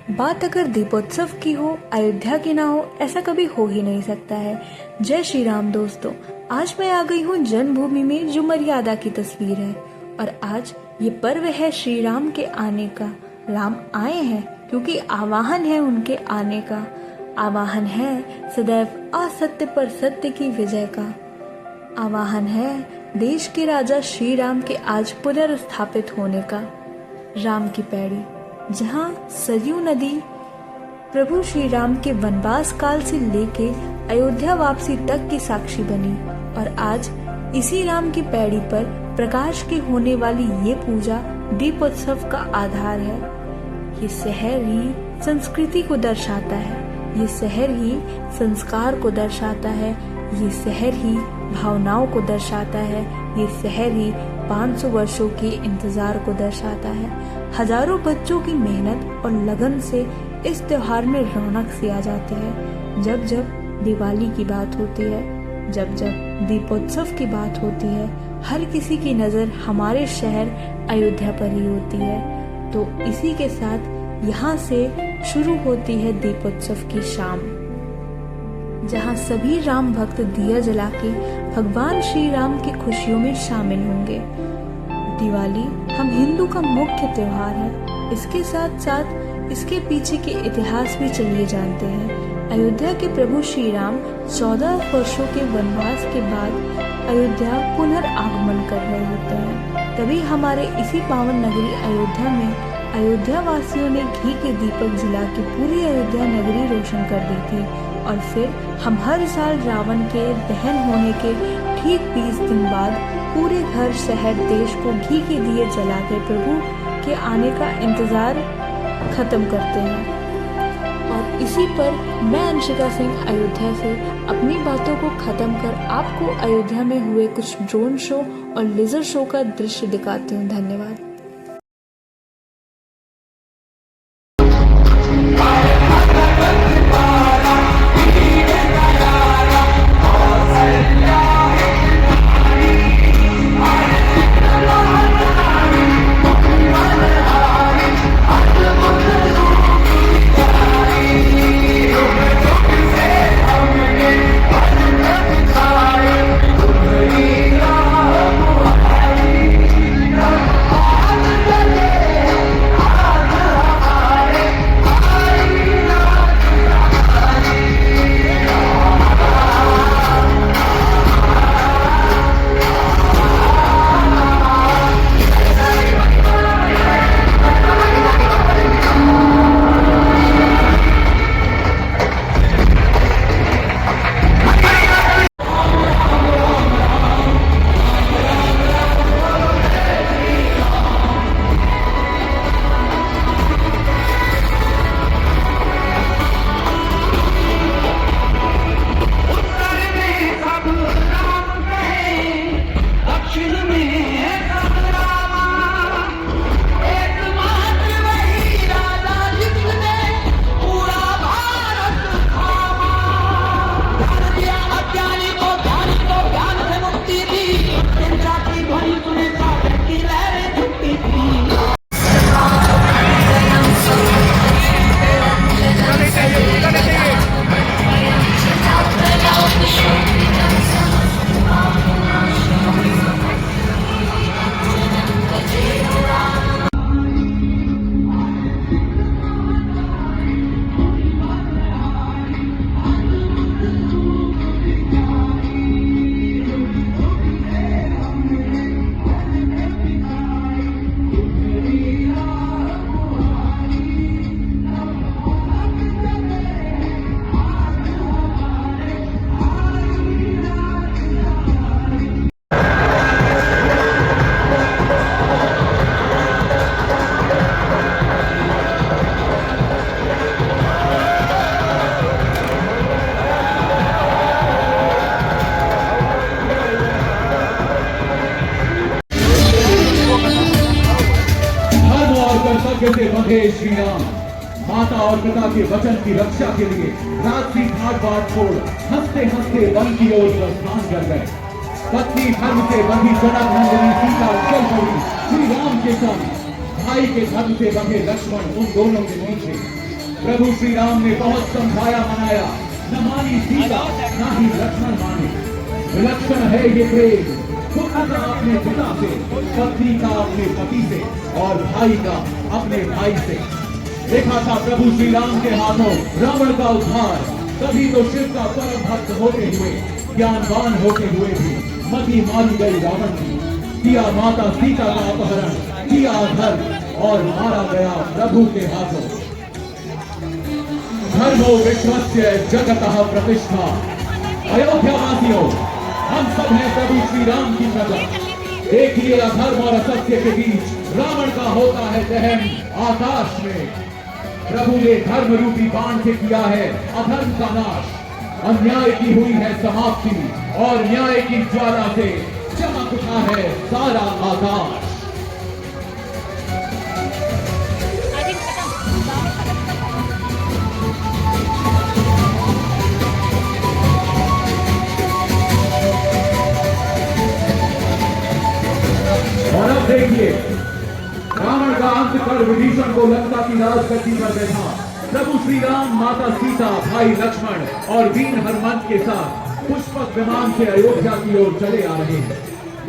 बात अगर दीपोत्सव की हो, अयोध्या की ना हो, ऐसा कभी हो ही नहीं सकता है। जय श्री राम दोस्तों, आज मैं आ गई हूँ जन्मभूमि में जो मर्यादा की तस्वीर है। और आज ये पर्व है श्री राम के आने का। राम आए हैं क्योंकि आवाहन है उनके आने का। आवाहन है सदैव असत्य पर सत्य की विजय का। आवाहन है देश के राजा श्री राम के आज पुनर्स्थापित होने का। राम की पैड़ी, जहाँ सरयू नदी प्रभु श्री राम के वनवास काल से लेके अयोध्या वापसी तक की साक्षी बनी। और आज इसी राम की पैड़ी पर प्रकाश की होने वाली ये पूजा दीपोत्सव का आधार है। ये शहर ही संस्कृति को दर्शाता है, ये शहर ही संस्कार को दर्शाता है, ये शहर ही भावनाओं को दर्शाता है, ये शहर ही 500 वर्षों के इंतजार को दर्शाता है। हजारों बच्चों की मेहनत और लगन से इस त्योहार में रौनक सी आ जाती है। जब जब दिवाली की बात होती है, जब जब दीपोत्सव की बात होती है, हर किसी की नजर हमारे शहर अयोध्या पर ही होती है। तो इसी के साथ यहाँ से शुरू होती है दीपोत्सव की शाम, जहाँ सभी राम भक्त दिया जला के भगवान श्री राम की खुशियों में शामिल होंगे। दिवाली हम हिंदू का मुख्य त्योहार है। इसके साथ साथ इसके पीछे के इतिहास भी चलिए जानते हैं। अयोध्या के प्रभु श्री राम 14 वर्षों के वनवास के बाद अयोध्या पुनर्आगमन कर रहे होते हैं। तभी हमारे इसी पावन नगरी अयोध्या में अयोध्या वासियों ने घी के दीपक जला के पूरी अयोध्या नगरी रोशन कर दी थी। और फिर हम हर साल रावण के दहन होने के ठीक 20 दिन बाद पूरे घर, शहर, देश को घी के दिए जला के प्रभु के आने का इंतजार खत्म करते हैं। और इसी पर मैं अंशिका सिंह अयोध्या से अपनी बातों को खत्म कर आपको अयोध्या में हुए कुछ ड्रोन शो और लेजर शो का दृश्य दिखाती हूँ। धन्यवाद। से बंधे श्री राम, माता और पिता के वचन की रक्षा के लिए रात्रि घाट बाट छोड़ हंसते हंसते वन की ओर प्रस्थान कर गए। पत्नी धर्म से बंधी जनक नंदिनी सीता चल पड़ी श्री राम के संग। भाई के धर्म से बंधे लक्ष्मण उन दोनों के पीछे। प्रभु श्री राम ने बहुत समझाया मनाया, न मानी सीता न ही लक्ष्मण माने। विलक्षण है ये प्रेम, पुत्र का अपने पिता से, पत्नी का अपने पति से और भाई का अपने भाई से। देखा था प्रभु श्री राम के हाथों रावण का उद्धार। तभी तो शिव का परम भक्त होते हुए, ज्ञानवान होते हुए भी मति मारी गई रावण की। किया माता सीता का अपहरण, किया अधर्म और मारा गया प्रभु के हाथों। धर्मो विश्वस्य जगतः प्रतिष्ठा। अयोध्या वासियों, हम सब हैं प्रभु श्री राम की प्रजा। देखिए अधर्म और असत्य के बीच रावण का होता है दहन आकाश में। प्रभु ने धर्म रूपी बाण से किया है अधर्म का नाश। अन्याय की हुई है समाप्ति और न्याय की ज्वाला से चमक उठा है सारा आकाश। और अब देखिए रावण का अंत कर विभीषण को लंका की राजगद्दी पर बैठा प्रभु श्री राम, माता सीता, भाई लक्ष्मण और वीर हनुमान के साथ पुष्पक विमान से अयोध्या की ओर चले आ रहे हैं।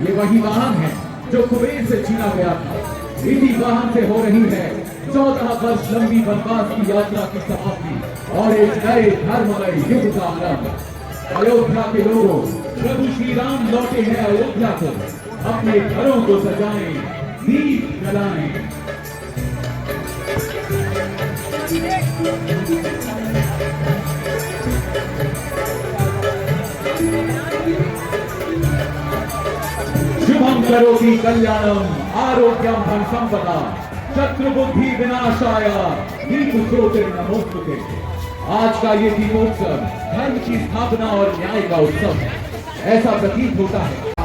ये वही वाहन है जो कुबेर से छीना गया था। इसी वाहन से हो रही है 14 वर्ष लंबी वनवास की यात्रा की समाप्ति और एक नए धर्ममय युग का आरंभ। अयोध्या के लोगों, प्रभु श्री राम लौटे हैं अयोध्या को। अपने घरों को सजाएं, दीप जलाएं। शुभम करोति कल्याणम आरोग्यम धन संपदा शत्रु बुद्धि विनाशाय दीप ज्योतिर्नमोस्तुते। आज का ये दीपोत्सव धर्म की स्थापना और न्याय का उत्सव है। ऐसा प्रतीत होता है